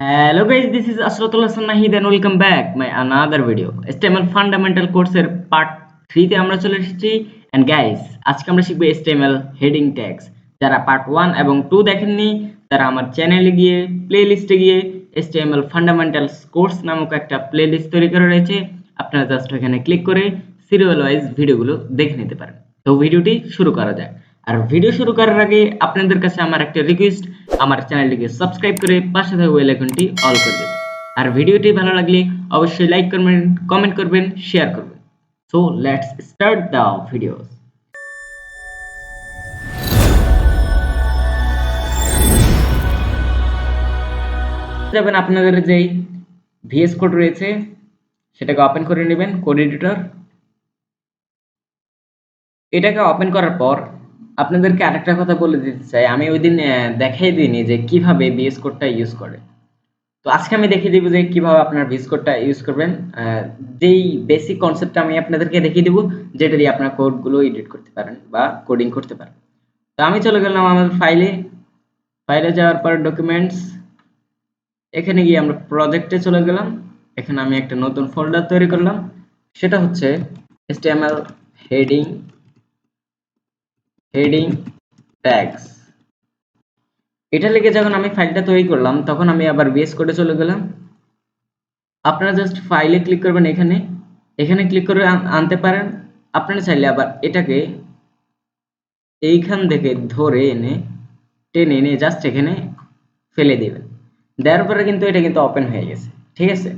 Hello guys, this is Asratullah Nahid and welcome back my another video. HTML fundamental কোর্সের part 3 তে আমরা চলে এসেছি and guys আজকে আমরা শিখব HTML হেডিং ট্যাগস। যারা পার্ট 1 এবং 2 দেখেননি তারা আমার চ্যানেলে গিয়ে প্লেলিস্টে গিয়ে HTML ফান্ডামেন্টালস কোর্স নামক একটা প্লেলিস্ট তৈরি করা রয়েছে। আপনারা জাস্ট এখানে ক্লিক করে সিরিয়াল ওয়াইজ ভিডিওগুলো দেখে নিতে পারেন। তো ভিডিওটি শুরু করা যাক। আর ভিডিও শুরু করার আগে আপনাদের কাছে আমার একটা রিকোয়েস্ট, আমার চ্যানেলটিকে সাবস্ক্রাইব করে পাশে থাকা বেল আইকনটি অল করে দেবেন। আর ভিডিওটি ভালো লাগলে অবশ্যই লাইক করবেন, কমেন্ট করবেন, শেয়ার করবেন। So let's start the videos. যাবেন আপনাদের যেই ভিএস কোড রয়েছে সেটাকে ওপেন করে নেবেন, কোড এডিটর। এটাকে ওপেন করার পর আপনাদেরকে আরেকটা কথা বলে দিতে চাই, আমি ওইদিন দেখাই দিইনি যে কিভাবে ভিএস কোডটা ইউজ করে। তো আজকে আমি দেখিয়ে দিব যে কিভাবে আপনার ভিএস কোডটা ইউজ করবেন। যেই বেসিক কনসেপ্টটা আমি আপনাদেরকে দেখিয়ে দিব, যেটা দিয়ে আপনার কোডগুলো এডিট করতে পারেন বা কোডিং করতে পারেন। তো আমি চলে গেলাম আমাদের ফাইলে যাওয়ার পর ডকুমেন্টস, এখানে গিয়ে আমরা প্রজেক্টে চলে গেলাম। এখানে আমি একটা নতুন ফোল্ডার তৈরি করলাম, সেটা হচ্ছে HTML হেডিং ট্যাগস। এটা লিখে যখন আমি ফাইলটা তৈরি করলাম তখন আমি আবার ভিএস কোডে চলে গেলাম। আপনারা জাস্ট ফাইলে ক্লিক করবেন, এখানে ক্লিক করে আনতে পারেন। আপনারা চাইলে আবার এটাকে এইখান থেকে ধরে এনে টেনে এনে জাস্ট এখানে ফেলে দিবেন। দেওয়ার পরে কিন্তু এটা কিন্তু ওপেন হয়ে গেছে, ঠিক আছে।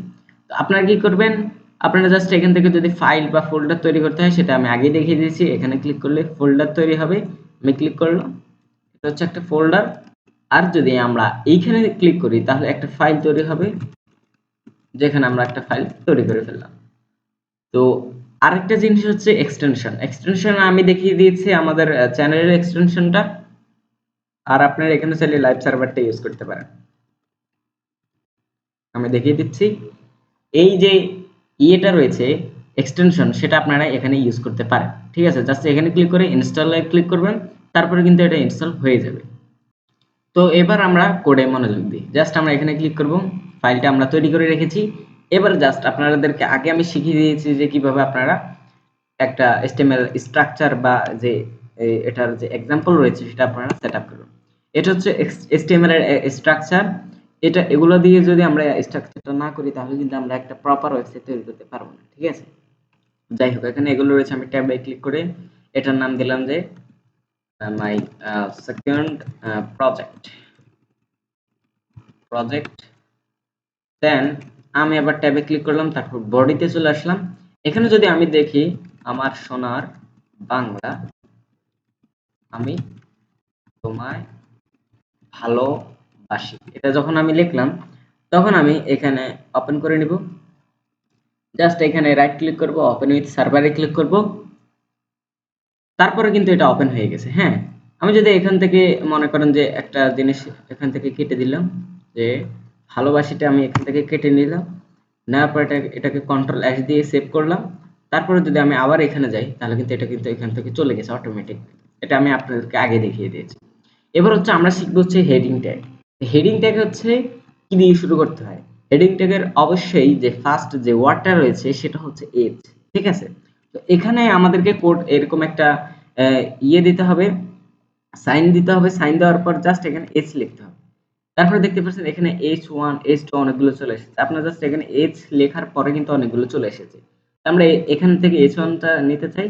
তো আপনারা কি করবেন, আপনারা জাস্ট এখান থেকে যদি ফাইল বা ফোল্ডার তৈরি করতে হয় সেটা আমি আগে দেখিয়ে দিয়েছি। এখানে ক্লিক করলে ফোল্ডার তৈরি হবে, আমি ক্লিক করলাম, এটা হচ্ছে একটা ফোল্ডার। আর যদি আমরা এইখানে ক্লিক করি তাহলে একটা ফাইল তৈরি হবে, যেখানে আমরা একটা ফাইল তৈরি করে ফেললাম। তো আরেকটা জিনিস হচ্ছে এক্সটেনশন আমি দেখিয়ে দিয়েছি আমাদের চ্যানেলের এক্সটেনশনটা। আর আপনারা এখানে চাইলে লাইভ সার্ভারটা ইউজ করতে পারেন, আমি দেখিয়ে দিচ্ছি। এই যে ইয়েটা রয়েছে এক্সটেনশন, সেটা আপনারা এখানে ইউজ করতে পারেন, ঠিক আছে। জাস্ট এখানে ক্লিক করে ইনস্টলে ক্লিক করবেন, তারপরে কিন্তু এটা ইনস্টল হয়ে যাবে। তো এবার আমরা কোডে মনোযোগ দিই। জাস্ট আমরা এখানে ক্লিক করব, ফাইলটা আমরা তৈরি করে রেখেছি। এবার জাস্ট আপনাদেরকে আগে আমি শিখিয়ে দিয়েছি যে কিভাবে আপনারা একটা HTML স্ট্রাকচার বা যে এটার যে এক্সাম্পল রয়েছে সেটা আপনারা সেটআপ করুন। এটা হচ্ছে HTML এর স্ট্রাকচার। এগুলো দিয়ে যদি আমরা স্ট্রাকচারটা না করি তাহলে কিন্তু আমরা একটা প্রপার ওয়েবসাইট তৈরি করতে পারবো না, ঠিক আছে। যাই হোক, এখানে এগুলো রয়েছে, আমি ট্যাবে ক্লিক করে এটার নাম দিলাম যে মাই সেকেন্ড প্রজেক্ট। দেন আমি আবার ট্যাবে ক্লিক করলাম, তারপর বডিতে চলে আসলাম। এখানে যদি আমি দেখি আমার সোনার বাংলা, আমি তোমায় ভালোবাসি, এটা যখন আমি লিখলাম তখন আমি এখানে ওপেন করে নিব। জাস্ট এখানে রাইট ক্লিক করব, ওপেন উইথ সার্ভারে ক্লিক করব, তারপরে কিন্তু এটা ওপেন হয়ে গেছে। হ্যাঁ, আমি যদি এখান থেকে মনে করেন যে একটা জিনিস এখান থেকে কেটে দিলাম, যে ভালোবাসিটা আমি এখান থেকে কেটে নিলাম, নেওয়ার পর এটাকে কন্ট্রোল এস দিয়ে সেভ করলাম। তারপরে যদি আমি আবার এখানে যাই তাহলে কিন্তু এটা কিন্তু এখান থেকে চলে গেছে অটোমেটিক। এটা আমি আপনাদেরকে আগে দেখিয়ে দিয়েছি। এবার হচ্ছে আমরা শিখবো হচ্ছে হেডিং ট্যাগ। হেডিং ট্যাগ হচ্ছে কি দিয়ে শুরু করতে হয়। হেডিং ট্যাগের অবশ্যই যে ফার্স্ট যে ওয়ার্ডটা রয়েছে সেটা হচ্ছে এজ, ঠিক আছে। তো এখানে আমাদেরকে কোড এরকম একটা ইয়ে দিতে হবে, সাইন দিতে হবে। সাইন দেওয়ার পর জাস্ট এখানে এজ লিখতে হবে। তারপরে দেখতে পাচ্ছেন এখানে H1 H2 অনেকগুলো চলে এসেছে। আপনারা জাস্ট এখানে H লেখার পরে কিন্তু অনেকগুলো চলে এসেছে। আমরা এখান থেকে H1 টা নিতে চাই,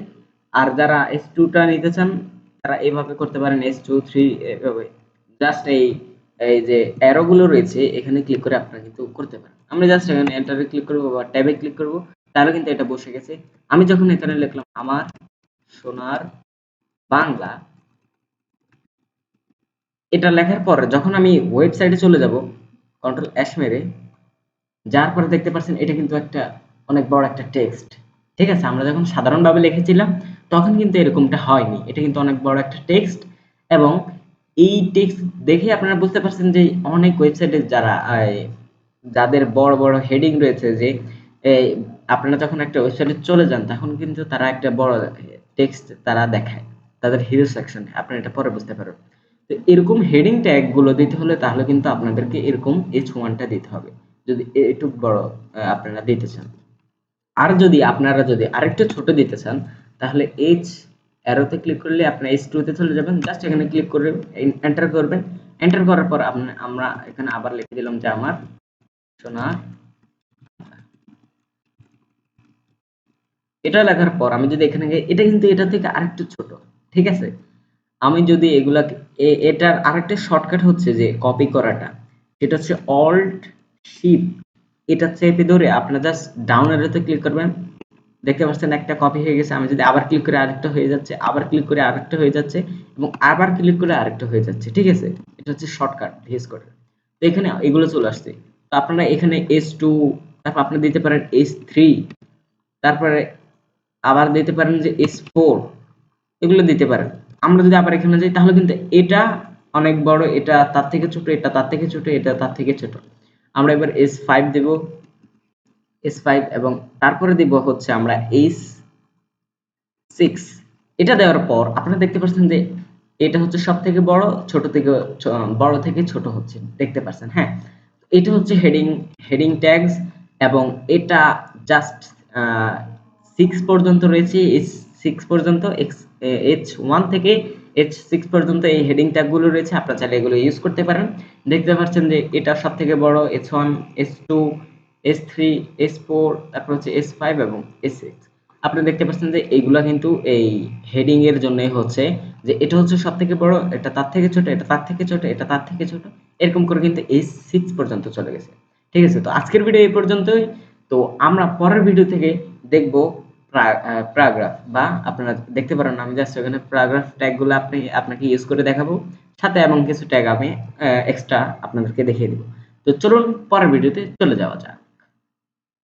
আর যারা H2 টা নিতে চান তারা এইভাবে করতে পারেন, H2 3 এভাবে। জাস্ট এই যে অ্যারো গুলো রয়েছে এখানে ক্লিক করে আপনারা কিন্তু করতে পারেন। আমরা জাস্ট এখানে এন্টারে ক্লিক করব বা ট্যাবে ক্লিক করব, তাহলে কিন্তু এটা বসে গেছে। আমি যখন এখানে লিখলাম আমার সোনার বাংলা, এটা লেখার পর যখন আমি ওয়েবসাইটে চলে যাব কন্ট্রোল এস মেরে, যার পরে দেখতে পাচ্ছেন এটা কিন্তু একটা অনেক বড় একটা টেক্সট, ঠিক আছে। আমরা যখন সাধারণভাবে লিখেছিলাম তখন কিন্তু এরকমটা হয়নি, এটা কিন্তু অনেক বড় একটা টেক্সট। এবং এই টেক্সট দেখে আপনারা বুঝতে পারছেন যে অনেক ওয়েবসাইটে যাদের বড় বড় হেডিং রয়েছে, যে এই আপনারা যখন একটা ওয়েবসাইটে চলে যান তখন কিন্তু তারা একটা বড় টেক্সট তারা দেখায় তাদের হিরো সেকশনে, আপনারা এটা পরে বুঝতে পারবেন। তো এরকম হেডিং ট্যাগ গুলো দিতে হলে তাহলে কিন্তু আপনাদেরকে এরকম H1 টা দিতে হবে, যদি একটু বড় আপনারা দিতে চান। আর যদি আপনারা যদি আরেকটু ছোট দিতে চান তাহলে H অ্যারোতে ক্লিক করলে আপনারা H2 তে চলে যাবেন, জাস্ট এখানে ক্লিক করে এন্টার করবেন। এন্টার করার পর আমরা এখানে আবার লিখে দিলাম যে আমার সোনা। এটা লেখার পর আমি যদি এখানে এটা কিন্তু এটা থেকে আরেকটু ছোট, ঠিক আছে? আমি যদি এগুলাকে এটার আরেকটা শর্টকাট হচ্ছে যে কপি করাটা, সেটা হচ্ছে অল্ট শিফট, এটা চেপে ধরে আপনারা জাস্ট ডাউন অ্যারোতে ক্লিক করবেন। দেখতে পাচ্ছেন একটা কপি হয়ে গেছে। আমি যদি আবার ক্লিক করে আরেকটা হয়ে যাচ্ছে, আবার ক্লিক করে আরেকটা হয়ে যাচ্ছে এবং আবার ক্লিক করে আরেকটা হয়ে যাচ্ছে, ঠিক আছে? এটা হচ্ছে শর্টকাট ভিএস কোড। তো এখানে এগুলো চলে আসছে। তো আপনারা এখানে S2, তারপর আপনি দিতে পারেন S3, তারপরে আবার দিতে পারেন যে S4, এগুলো দিতে পারেন। আমরা যদি আবার এখানে যাই তাহলে কিন্তু এটা অনেক বড়, এটা তার থেকে ছোট, এটা তার থেকে ছোট, এটা তার থেকে ছোট। আমরা এবার S5 দেব, S5 এবং তারপরে দিব হচ্ছে আমরা S6। এটা দেওয়ার পর আপনারা দেখতে পাচ্ছেন যে এটা হচ্ছে সবথেকে বড়, ছোট থেকে বড় থেকে ছোট হচ্ছে, দেখতে পাচ্ছেন, হ্যাঁ? এটা হচ্ছে হেডিং ট্যাগস এবং এটা জাস্ট 6 পর্যন্ত রয়েছে। H6 পর্যন্ত, H1 থেকে H6 পর্যন্ত এই হেডিং ট্যাগ গুলো রয়েছে। আপনারা চাইলে এগুলো ইউজ করতে পারেন। দেখতে পাচ্ছেন যে এটা সবথেকে বড় H1, H2, S3, S4, তারপর হচ্ছে S5 এবং S6। আপনি দেখতে পাচ্ছেন যে এইগুলা কিন্তু এই হেডিং এর জন্যই হচ্ছে, যে এটা হচ্ছে সবথেকে বড়, এটা তার থেকে ছোট, এটা তার থেকে ছোট, এটা তার থেকে ছোট, এরকম করে কিন্তু H6 পর্যন্ত চলে গেছে। ঠিক আছে? তো আজকের ভিডিও এই পর্যন্তই। তো আমরা পরের ভিডিও থেকে দেখব প্যারাগ্রাফ, বা আপনারা দেখতে পারেন আমি জাস্ট এখানে প্যারাগ্রাফ ট্যাগ গুলো আপনাকে ইউজ করে দেখাবো, সাথে এবং কিছু ট্যাগ আমি এক্সট্রা আপনাদেরকে দেখিয়ে দিব। তো চলুন পরের ভিডিওতে চলে যাওয়া যাক।